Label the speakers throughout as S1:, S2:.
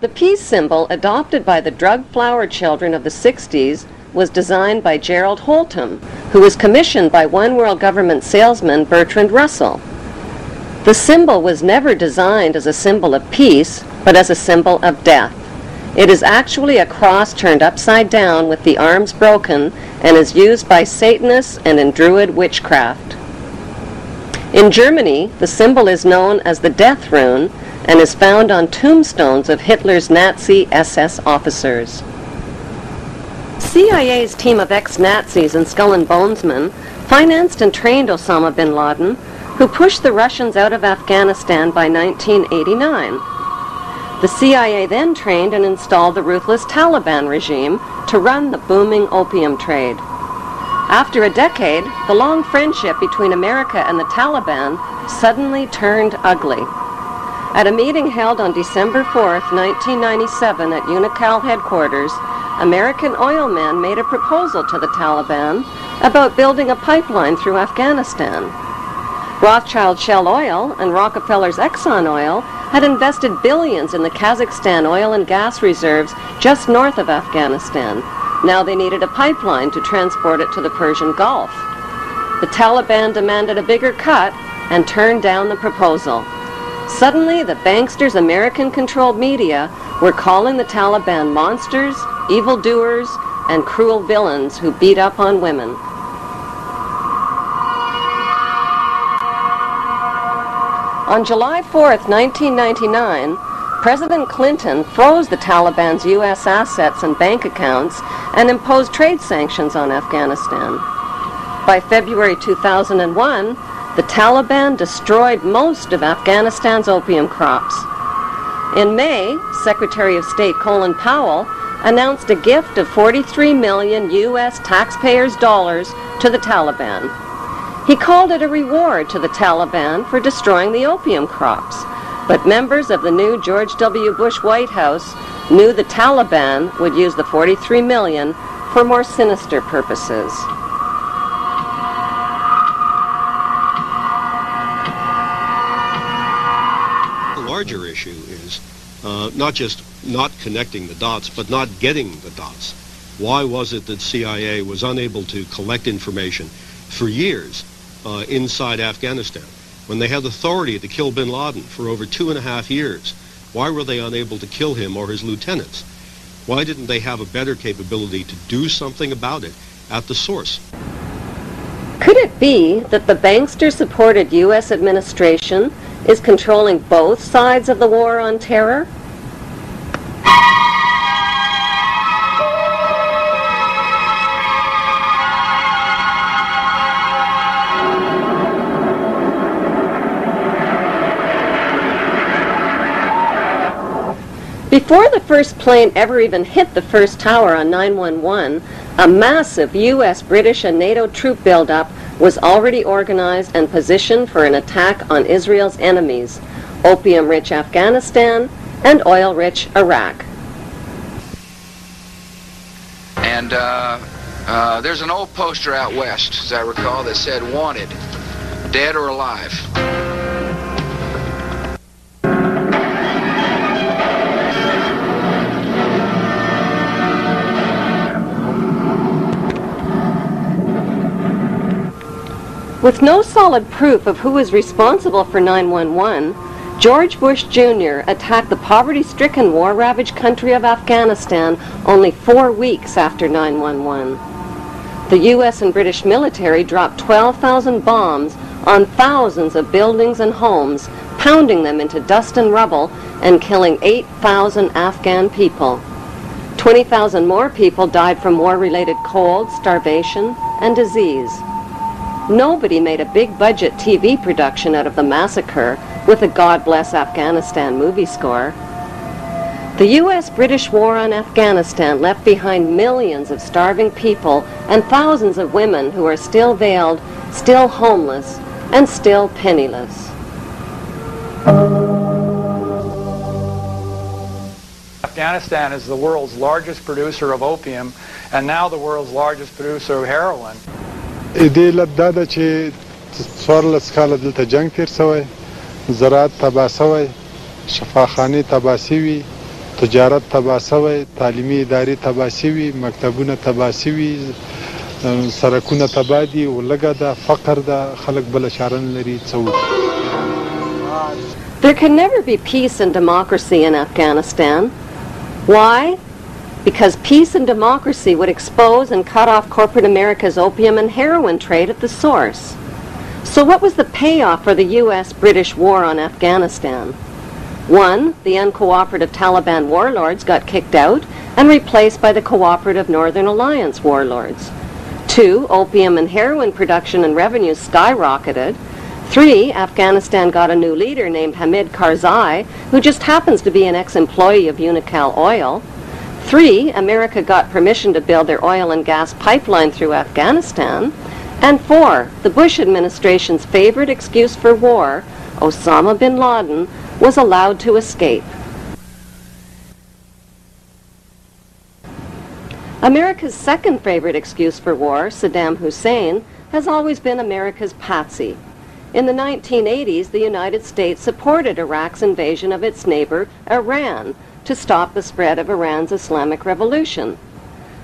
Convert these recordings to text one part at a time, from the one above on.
S1: The peace symbol, adopted by the drug flower children of the 60s, was designed by Gerald Holtham, who was commissioned by One World Government salesman Bertrand Russell. The symbol was never designed as a symbol of peace, but as a symbol of death. It is actually a cross turned upside down with the arms broken and is used by Satanists and in Druid witchcraft. In Germany, the symbol is known as the Death Rune and is found on tombstones of Hitler's Nazi SS officers. CIA's team of ex-Nazis and Skull and Bonesmen financed and trained Osama bin Laden, who pushed the Russians out of Afghanistan by 1989. The CIA then trained and installed the ruthless Taliban regime to run the booming opium trade. After a decade, the long friendship between America and the Taliban suddenly turned ugly. At a meeting held on December 4th, 1997 at Unocal headquarters, American oil men made a proposal to the Taliban about building a pipeline through Afghanistan. Rothschild Shell Oil and Rockefeller's Exxon Oil had invested billions in the Kazakhstan oil and gas reserves just north of Afghanistan. Now they needed a pipeline to transport it to the Persian Gulf. The Taliban demanded a bigger cut and turned down the proposal. Suddenly, the banksters' American-controlled media were calling the Taliban monsters, evildoers, and cruel villains who beat up on women. On July 4th, 1999, President Clinton froze the Taliban's U.S. assets and bank accounts and imposed trade sanctions on Afghanistan. By February 2001, the Taliban destroyed most of Afghanistan's opium crops. In May, Secretary of State Colin Powell announced a gift of 43 million U.S. taxpayers' dollars to the Taliban. He called it a reward to the Taliban for destroying the opium crops, but members of the new George W. Bush White House knew the Taliban would use the 43 million for more sinister purposes.
S2: The larger issue is not just not connecting the dots, but not getting the dots. Why was it that CIA was unable to collect information for years inside Afghanistan when they had authority to kill bin Laden for over 2.5 years? Why were they unable to kill him or his lieutenants? Why didn't they have a better capability to do something about it at the source?
S1: Could it be that the bankster-supported U.S. administration is controlling both sides of the war on terror? Before the first plane ever even hit the first tower on 9/11, a massive U.S., British, and NATO troop buildup was already organized and positioned for an attack on Israel's enemies, opium-rich Afghanistan and oil-rich Iraq.
S3: And there's an old poster out west, as I recall, that said, "Wanted, dead or alive."
S1: With no solid proof of who was responsible for 9/11, George Bush Jr. attacked the poverty-stricken, war-ravaged country of Afghanistan only 4 weeks after 9/11. The U.S. and British military dropped 12,000 bombs on thousands of buildings and homes, pounding them into dust and rubble and killing 8,000 Afghan people. 20,000 more people died from war-related cold, starvation, and disease. Nobody made a big-budget TV production out of the massacre with a God Bless Afghanistan movie score. The U.S.-British war on Afghanistan left behind millions of starving people and thousands of women who are still veiled, still homeless, and still penniless.
S4: Afghanistan is the world's largest producer of opium and now the world's largest producer of heroin.
S5: دې علت دا ده چې 14 کاله دلته جنگ تیر شوی، زراعت تباه شوی، شفاخانې تباه شوي، تجارت تباه شوی، تعلیمي ادارې تباه شوي، مکتبونه تباه شوي، سرکونه تباه دي، ولږه ده، فقر ده، خلک بله چاره نه لري څه وکړي.
S1: There can never be peace and democracy in Afghanistan. Why? Because peace and democracy would expose and cut off corporate America's opium and heroin trade at the source. So what was the payoff for the U.S.-British war on Afghanistan? 1. The uncooperative Taliban warlords got kicked out and replaced by the cooperative Northern Alliance warlords. 2. Opium and heroin production and revenues skyrocketed. 3. Afghanistan got a new leader named Hamid Karzai, who just happens to be an ex-employee of Unocal Oil. 3. America got permission to build their oil and gas pipeline through Afghanistan. And 4. The Bush administration's favorite excuse for war, Osama bin Laden, was allowed to escape. America's second favorite excuse for war, Saddam Hussein, has always been America's patsy. In the 1980s, the United States supported Iraq's invasion of its neighbor, Iran, to stop the spread of Iran's Islamic Revolution.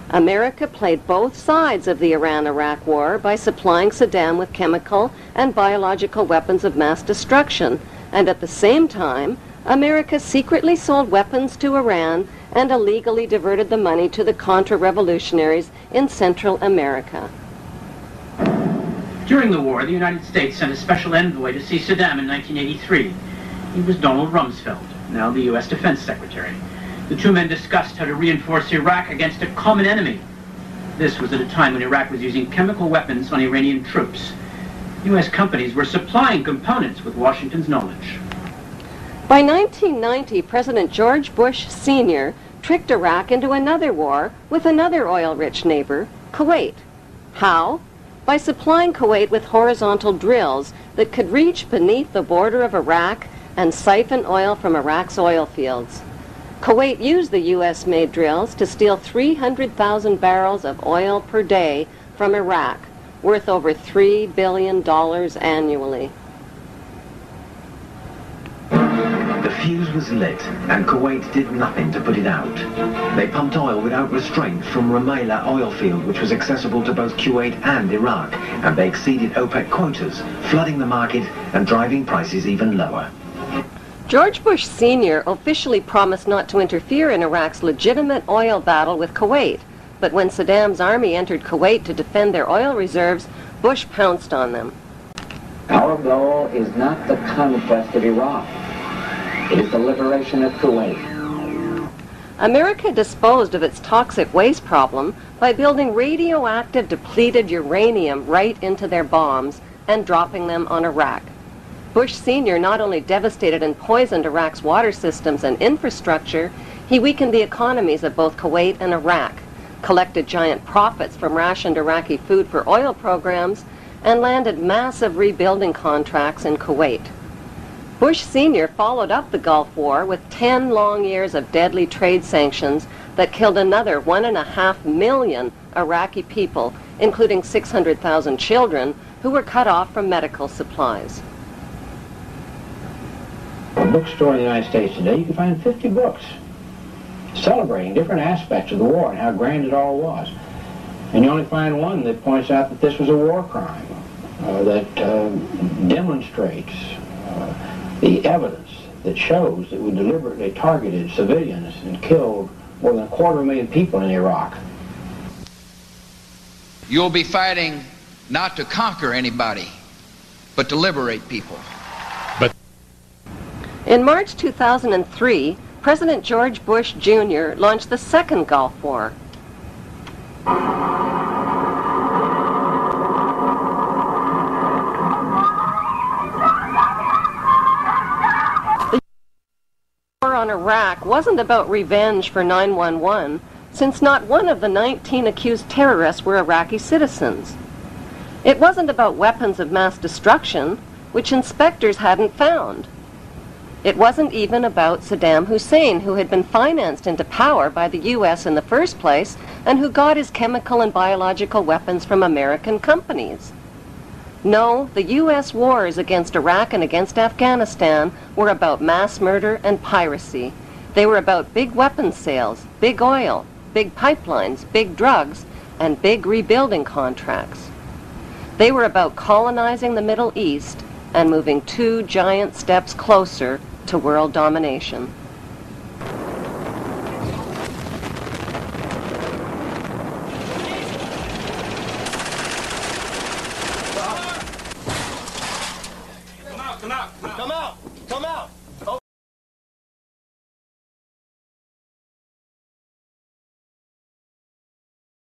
S1: America played both sides of the Iran-Iraq war by supplying Saddam with chemical and biological weapons of mass destruction, and at the same time, America secretly sold weapons to Iran and illegally diverted the money to the Contra-revolutionaries in Central America.
S6: During the war, the United States sent a special envoy to see Saddam in 1983. He was Donald Rumsfeld, now the U.S. Defense Secretary. The two men discussed how to reinforce Iraq against a common enemy. This was at a time when Iraq was using chemical weapons on Iranian troops. U.S. companies were supplying components with Washington's knowledge.
S1: By 1990, President George Bush Sr. tricked Iraq into another war with another oil-rich neighbor, Kuwait. How? By supplying Kuwait with horizontal drills that could reach beneath the border of Iraq and siphon oil from Iraq's oil fields. Kuwait used the U.S.-made drills to steal 300,000 barrels of oil per day from Iraq, worth over $3 billion annually.
S7: The fuse was lit, and Kuwait did nothing to put it out. They pumped oil without restraint from Rumaila oil field, which was accessible to both Kuwait and Iraq, and they exceeded OPEC quotas, flooding the market and driving prices even lower.
S1: George Bush Sr. officially promised not to interfere in Iraq's legitimate oil battle with Kuwait, but when Saddam's army entered Kuwait to defend their oil reserves, Bush pounced on them.
S8: Our goal is not the conquest of Iraq. It is the liberation of Kuwait.
S1: America disposed of its toxic waste problem by building radioactive depleted uranium right into their bombs and dropping them on Iraq. Bush Sr. not only devastated and poisoned Iraq's water systems and infrastructure, he weakened the economies of both Kuwait and Iraq, collected giant profits from rationed Iraqi food for oil programs, and landed massive rebuilding contracts in Kuwait. Bush Sr. followed up the Gulf War with 10 long years of deadly trade sanctions that killed another 1.5 million Iraqi people, including 600,000 children, who were cut off from medical supplies.
S8: A bookstore in the United States today, you can find 50 books celebrating different aspects of the war and how grand it all was. And you only find one that points out that this was a war crime, that demonstrates the evidence that shows that we deliberately targeted civilians and killed more than 250,000 people in Iraq.
S3: You'll be fighting not to conquer anybody, but to liberate people.
S1: In March 2003, President George Bush Jr. launched the Second Gulf War. The war on Iraq wasn't about revenge for 9/11, since not one of the 19 accused terrorists were Iraqi citizens. It wasn't about weapons of mass destruction, which inspectors hadn't found. It wasn't even about Saddam Hussein, who had been financed into power by the U.S. in the first place, and who got his chemical and biological weapons from American companies. No, the U.S. wars against Iraq and against Afghanistan were about mass murder and piracy. They were about big weapons sales, big oil, big pipelines, big drugs, and big rebuilding contracts. They were about colonizing the Middle East and moving 2 giant steps closer to world domination.
S9: Come out! Come out! Come out! Come out!